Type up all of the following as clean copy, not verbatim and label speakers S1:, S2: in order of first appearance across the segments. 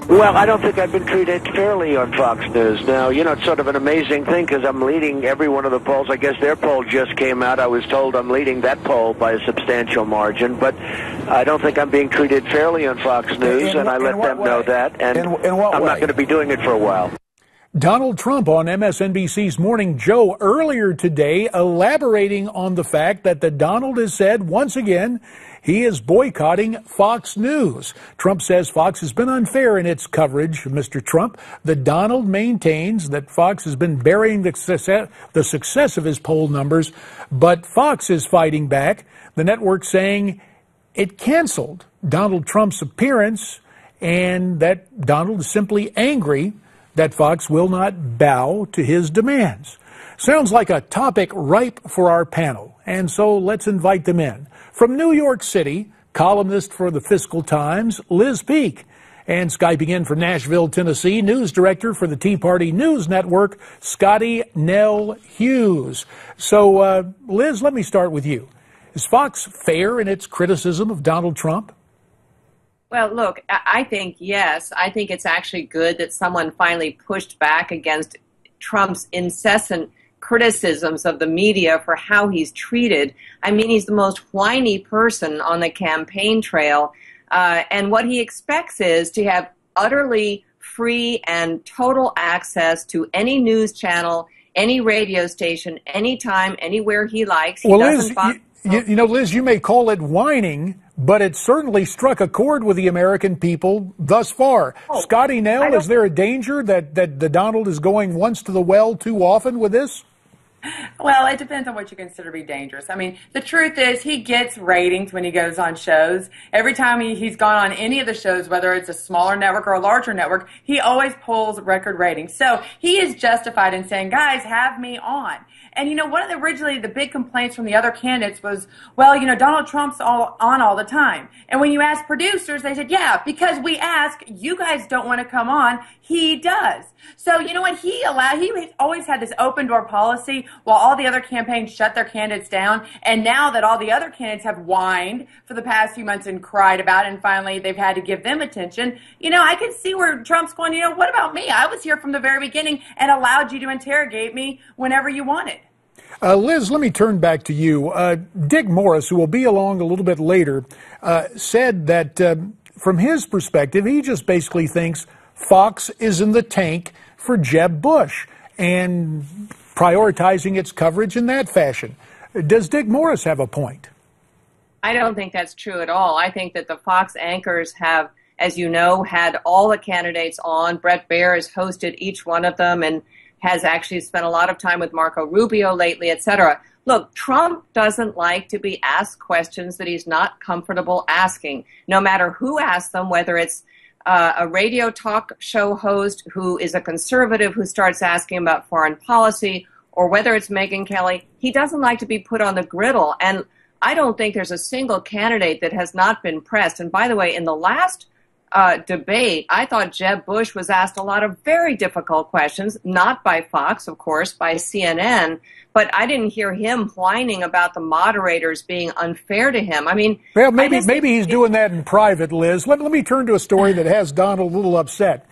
S1: Well, I don't think I've been treated fairly on Fox News. Now, you know, it's sort of an amazing thing because I'm leading every one of the polls. I guess their poll just came out. I was told I'm leading that poll by a substantial margin, but I don't think I'm being treated fairly on Fox News, and I let them know that, and I'm not going to be doing it for a while.
S2: Donald Trump on MSNBC's Morning Joe earlier today elaborating on the fact that the Donald has said once again he is boycotting Fox News. Trump says Fox has been unfair in its coverage of Mr. Trump. The Donald maintains that Fox has been burying the success of his poll numbers, but Fox is fighting back. The network saying it canceled Donald Trump's appearance and that Donald is simply angry that Fox will not bow to his demands. Sounds like a topic ripe for our panel, and so let's invite them in. From New York City, columnist for the Fiscal Times, Liz Peek, and Skyping in from Nashville, Tennessee, news director for the Tea Party News Network, Scottie Nell Hughes. So, Liz, let me start with you. Is Fox fair in its criticism of Donald Trump?
S3: Well, look, I think yes. I think it's actually good that someone finally pushed back against Trump's incessant criticisms of the media for how he's treated. I mean, he's the most whiny person on the campaign trail, and what he expects is to have utterly free and total access to any news channel, any radio station, anytime, anywhere he likes.
S2: Well, Liz, you know, Liz, you may call it whining, but it certainly struck a chord with the American people thus far. Scottie Nell, is there a danger that the Donald is going once to the well too often with this?
S4: Well, it depends on what you consider to be dangerous. I mean, the truth is he gets ratings when he goes on shows. Every time he's gone on any of the shows, whether it's a smaller network or a larger network, he always pulls record ratings. So he is justified in saying, guys, have me on. And, you know, one of originally the big complaints from the other candidates was, well, you know, Donald Trump's on all the time. And when you ask producers, they said, yeah, because we ask, you guys don't want to come on. He does. So, you know what, he always had this open door policy while all the other campaigns shut their candidates down. And now that all the other candidates have whined for the past few months and cried about it, and finally they've had to give them attention, you know, I can see where Trump's going, you know, what about me? I was here from the very beginning and allowed you to interrogate me whenever you wanted.
S2: Liz, let me turn back to you. Dick Morris, who will be along a little bit later, said that from his perspective, he just basically thinks Fox is in the tank for Jeb Bush and prioritizing its coverage in that fashion. Does Dick Morris have a point?
S3: I don't think that's true at all. I think that the Fox anchors have, as you know, had all the candidates on. Bret Baier has hosted each one of them and has actually spent a lot of time with Marco Rubio lately, etc. Look, Trump doesn't like to be asked questions that he's not comfortable asking, no matter who asks them, whether it's a radio talk show host who is a conservative who starts asking about foreign policy, or whether it's Megyn Kelly. He doesn't like to be put on the griddle. And I don't think there's a single candidate that has not been pressed. And by the way, in the last debate, I thought Jeb Bush was asked a lot of very difficult questions, not by Fox, of course, by CNN, but I didn't hear him whining about the moderators being unfair to him. I mean,
S2: well, maybe he's doing that in private, Liz. Let me turn to a story that has Donald a little upset.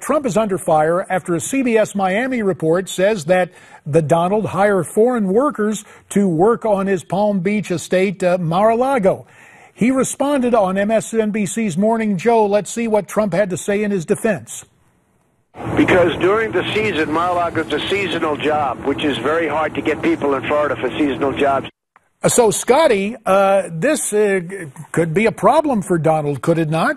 S2: Trump is under fire after a CBS Miami report says that the Donald hired foreign workers to work on his Palm Beach estate, Mar-a-Lago. He responded on MSNBC's Morning Joe. Let's see what Trump had to say in his defense.
S1: Because during the season, Mar-a-Lago is a seasonal job, which is very hard to get people in Florida for seasonal jobs.
S2: So, Scottie, this could be a problem for Donald, could it not?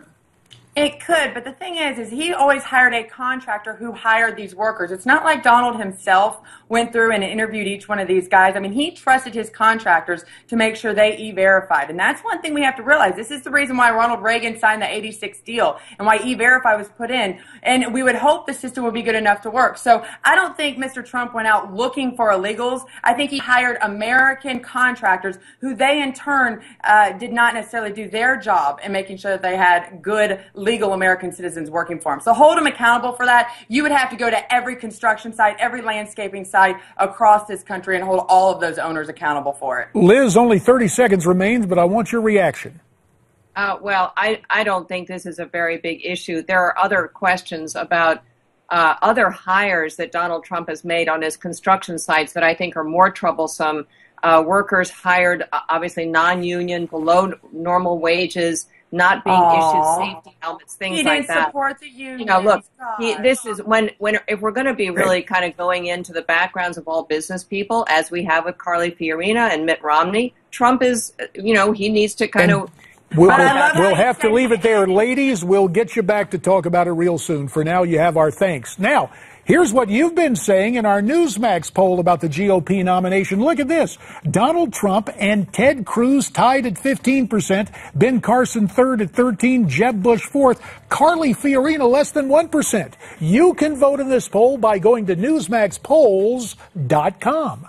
S4: It could, but the thing is he always hired a contractor who hired these workers. It's not like Donald himself went through and interviewed each one of these guys. I mean, he trusted his contractors to make sure they E-Verified. And that's one thing we have to realize. This is the reason why Ronald Reagan signed the 86 deal and why E-Verify was put in. And we would hope the system would be good enough to work. So I don't think Mr. Trump went out looking for illegals. I think he hired American contractors who they in turn did not necessarily do their job in making sure that they had good legal American citizens working for him. So hold him accountable for that. You would have to go to every construction site, every landscaping site across this country and hold all of those owners accountable for it.
S2: Liz, only 30 seconds remains, but I want your reaction.
S3: Well, I don't think this is a very big issue. There are other questions about other hires that Donald Trump has made on his construction sites that I think are more troublesome. Workers hired, obviously non-union, below normal wages, not being issued safety helmets, things like that.
S4: He didn't support the union.
S3: You know, look, this is when if we're going to be really kind of going into the backgrounds of all business people, as we have with Carly Fiorina and Mitt Romney, Trump is, you know, he needs to kind of.
S2: We'll have to leave it there. Ladies, we'll get you back to talk about it real soon. For now, you have our thanks. Now, here's what you've been saying in our Newsmax poll about the GOP nomination. Look at this. Donald Trump and Ted Cruz tied at 15%, Ben Carson third at 13%, Jeb Bush fourth, Carly Fiorina less than 1%. You can vote in this poll by going to newsmaxpolls.com.